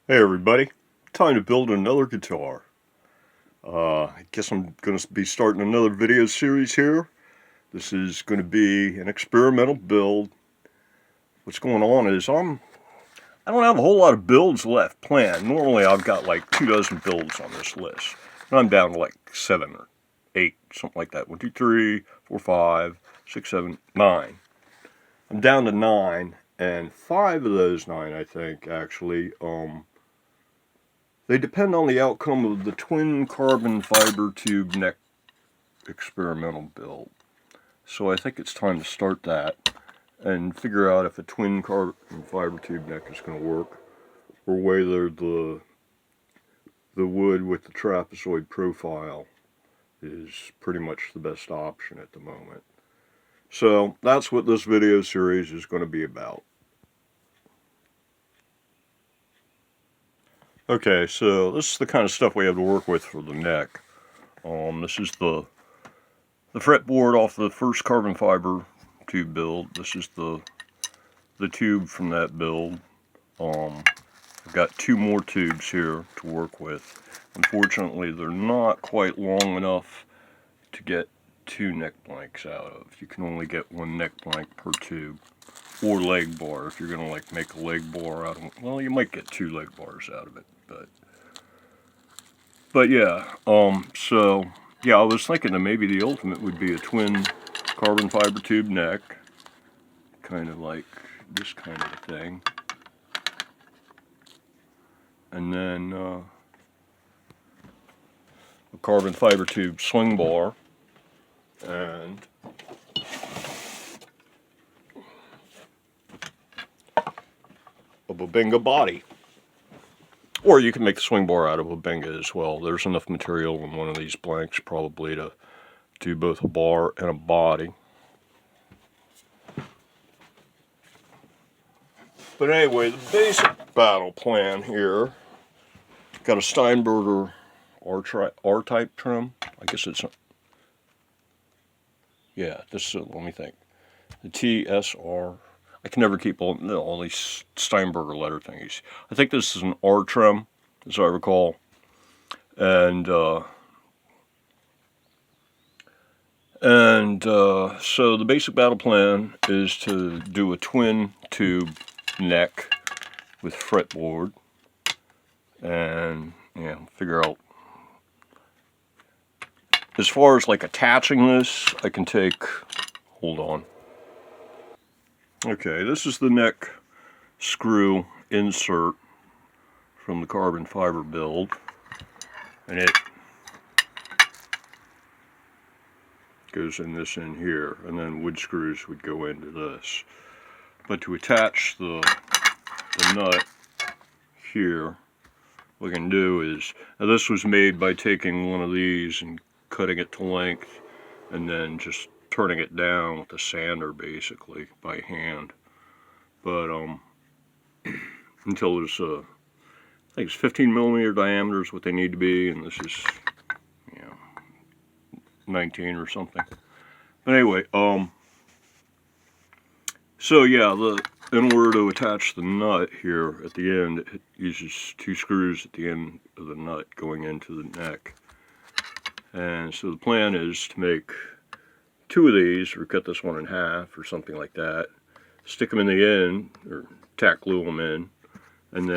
Hey everybody, time to build another guitar. I guess I'm going to be starting another video series here. This is going to be an experimental build. What's going on is I don't have a whole lot of builds left planned. Normally I've got like 24 builds on this list. And I'm down to like 7 or 8, something like that. 1, 2, 3, 4, 5, 6, 7, 9. I'm down to 9, and 5 of those 9 I think actually they depend on the outcome of the twin carbon fiber tube neck experimental build. So I think it's time to start that and figure out if a twin carbon fiber tube neck is going to work, or whether the wood with the trapezoid profile is pretty much the best option at the moment. So that's what this video series is going to be about. Okay, so this is the kind of stuff we have to work with for the neck. This is the fretboard off the first carbon fiber tube build. This is the tube from that build. I've got 2 more tubes here to work with. Unfortunately, they're not quite long enough to get 2 neck blanks out of. You can only get 1 neck blank per tube, or leg bar if you're going to like make a leg bar out of it. Well, you might get 2 leg bars out of it, but yeah. So yeah, I was thinking that maybe the ultimate would be a twin carbon fiber tube neck, kind of like this kind of a thing, and then a carbon fiber tube swing bar, and a Bubinga body. Or you can make the swing bar out of a Bubinga as well. There's enough material in one of these blanks probably to do both a bar and a body. But anyway, the basic battle plan here, got a Steinberger R-type trim. I guess it's, yeah, this is, let me think, the TSR. I can never keep all these Steinberger letter thingies. I think this is an R trim, as I recall. And so the basic battle plan is to do a twin tube neck with fretboard, and yeah, figure out. As far as like attaching this, I can take, hold on. Okay, this is the neck screw insert from the carbon fiber build, and it goes in this in here, and then wood screws would go into this. But to attach the nut here, what we can do is, now this was made by taking one of these and cutting it to length, and then just turning it down with a sander basically by hand. But until there's I think it's 15 millimeter diameter is what they need to be, and this is, you know, 19 or something. But anyway, so yeah, in order to attach the nut here at the end, it uses 2 screws at the end of the nut going into the neck. And so the plan is to make 2 of these, or cut this one in half, or something like that. Stick them in the end, or tack glue them in, and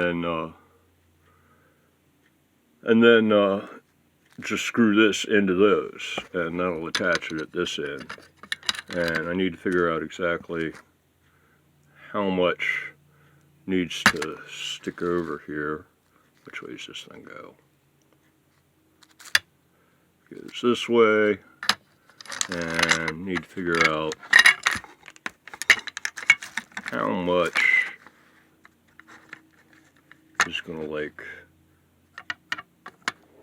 then just screw this into those, and that'll attach it at this end. And I need to figure out exactly how much needs to stick over here. Which way does this thing go? It goes this way, and need to figure out how much is going to, like,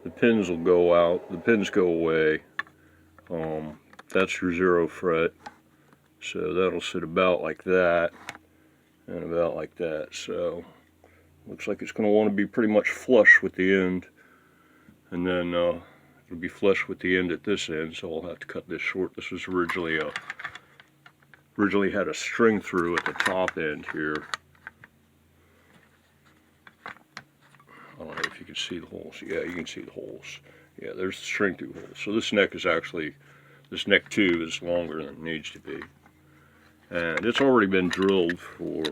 the pins will go out, the pins go away. That's your 0 fret, so that'll sit about like that, and about like that. So looks like it's going to want to be pretty much flush with the end, and then it'll be flush with the end at this end, so I'll have to cut this short. This was originally had a string through at the top end here, you can see the holes. Yeah, you can see the holes. Yeah, there's the string tube holes. So this neck is actually, this neck tube is longer than it needs to be. And it's already been drilled for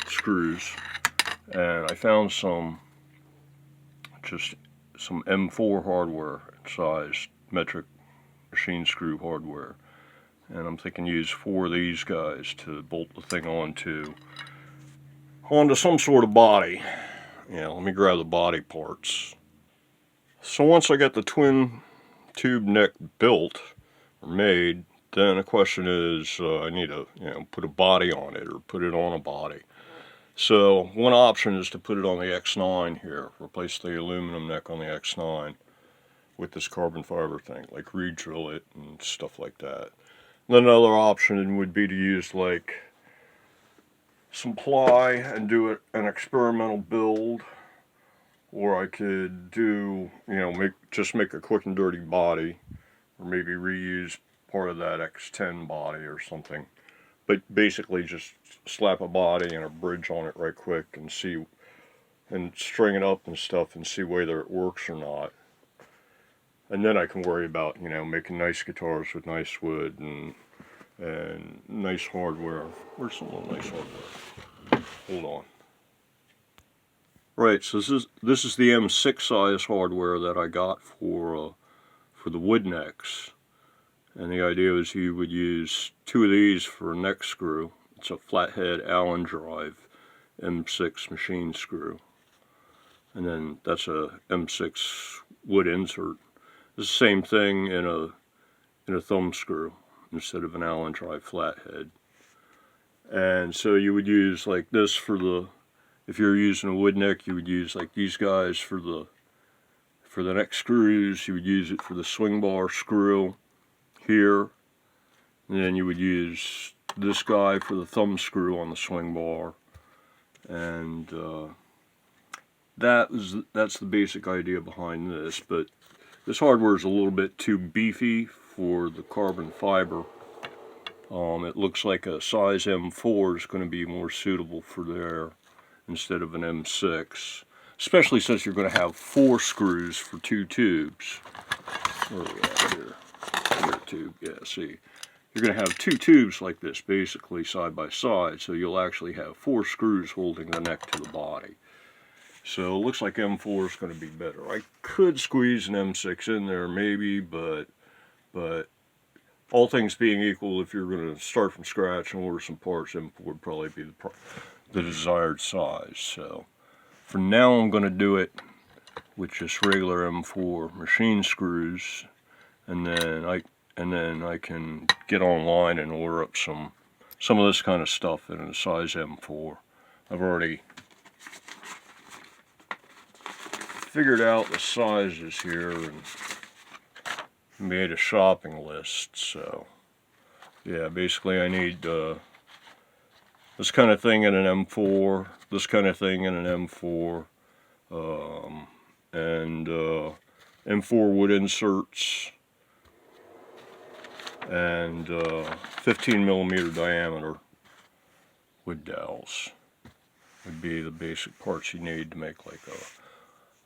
screws. And I found some M4 hardware sized metric machine screw hardware. And I'm thinking use 4 of these guys to bolt the thing onto some sort of body. Yeah, let me grab the body parts. So once I got the twin tube neck built or made, then the question is I need to put a body on it or put it on a body. So one option is to put it on the X9 here, replace the aluminum neck on the X9 with this carbon fiber thing, like re-drill it and stuff like that. Then another option would be to use like some ply and do an experimental build, or I could do, just make a quick and dirty body, or maybe reuse part of that X10 body or something. But basically just slap a body and a bridge on it right quick and see, and string it up and stuff and see whether it works or not. And then I can worry about, making nice guitars with nice wood and nice hardware. Where's some little nice hardware? Hold on. Right, so this is the M6 size hardware that I got for the wood necks. And the idea is you would use 2 of these for a neck screw. It's a flathead Allen drive M6 machine screw. And then that's a M6 wood insert. It's the same thing in a thumb screw instead of an Allen drive flathead. And so you would use like this for the, if you're using a wood neck, you would use like these guys for the neck screws. You would use it for the swing bar screw here. And then you would use this guy for the thumb screw on the swing bar. And that's the basic idea behind this. But this hardware is a little bit too beefy for the carbon fiber. It looks like a size M4 is going to be more suitable for there instead of an M6, especially since you're going to have 4 screws for 2 tubes. Where are we at here? Here, tube. Yeah, see, you're going to have 2 tubes like this, basically side by side, so you'll actually have 4 screws holding the neck to the body. So it looks like M4 is going to be better. I could squeeze an M6 in there maybe, but all things being equal, if you're going to start from scratch and order some parts, M4 would probably be the desired size. So for now I'm going to do it with just regular M4 machine screws, and then I can get online and order up some of this kind of stuff in a size M4. I've already figured out the sizes here and made a shopping list. So yeah, basically I need this kind of thing in an M4, this kind of thing in an M4, and M4 wood inserts, and 15mm diameter wood dowels would be the basic parts you need to make like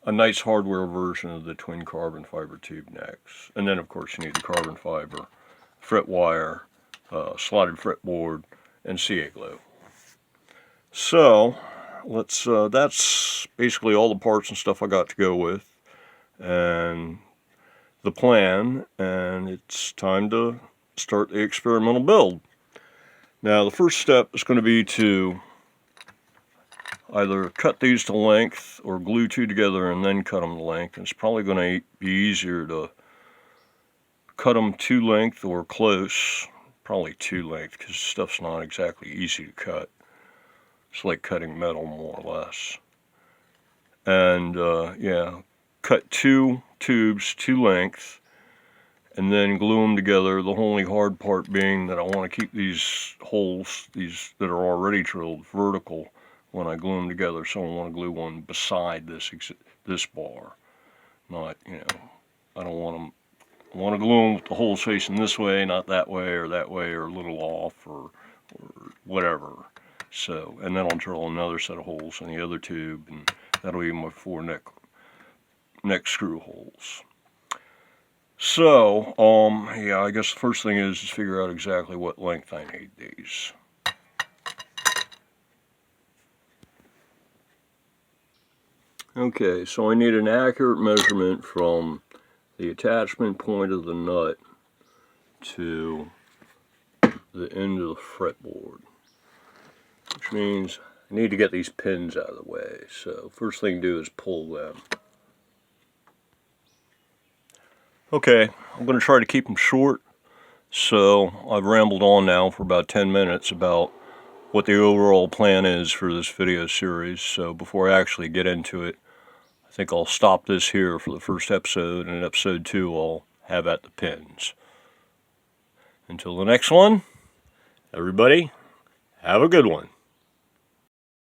a nice hardware version of the twin carbon fiber tube necks. And then of course you need the carbon fiber, fret wire, slotted fretboard, and CA glue. So that's basically all the parts and stuff I got to go with, and the plan, and it's time to start the experimental build. Now the first step is going to be to either cut these to length or glue 2 together and then cut them to length. And it's probably going to be easier to cut them to length or close, probably to length, because stuff's not exactly easy to cut. It's like cutting metal more or less. And yeah, cut 2 tubes to length and then glue them together. The only hard part being that I want to keep these holes, these that are already drilled, vertical when I glue them together, so I want to glue one beside this bar. Not, I don't want them, I want to glue them with the holes facing this way, not that way, or a little off, or whatever. So, and then I'll drill another set of holes in the other tube, and That'll be my 4 neck screw holes. So, yeah, I guess the first thing is to figure out exactly what length I need these. Okay, so I need an accurate measurement from the attachment point of the nut to the end of the fretboard, which means I need to get these pins out of the way. So first thing to do is pull them. Okay, I'm going to try to keep them short, so I've rambled on now for about 10 minutes about what the overall plan is for this video series. So before I actually get into it, I think I'll stop this here for the first episode, and in episode 2 I'll have at the pins. Until the next one, everybody, have a good one.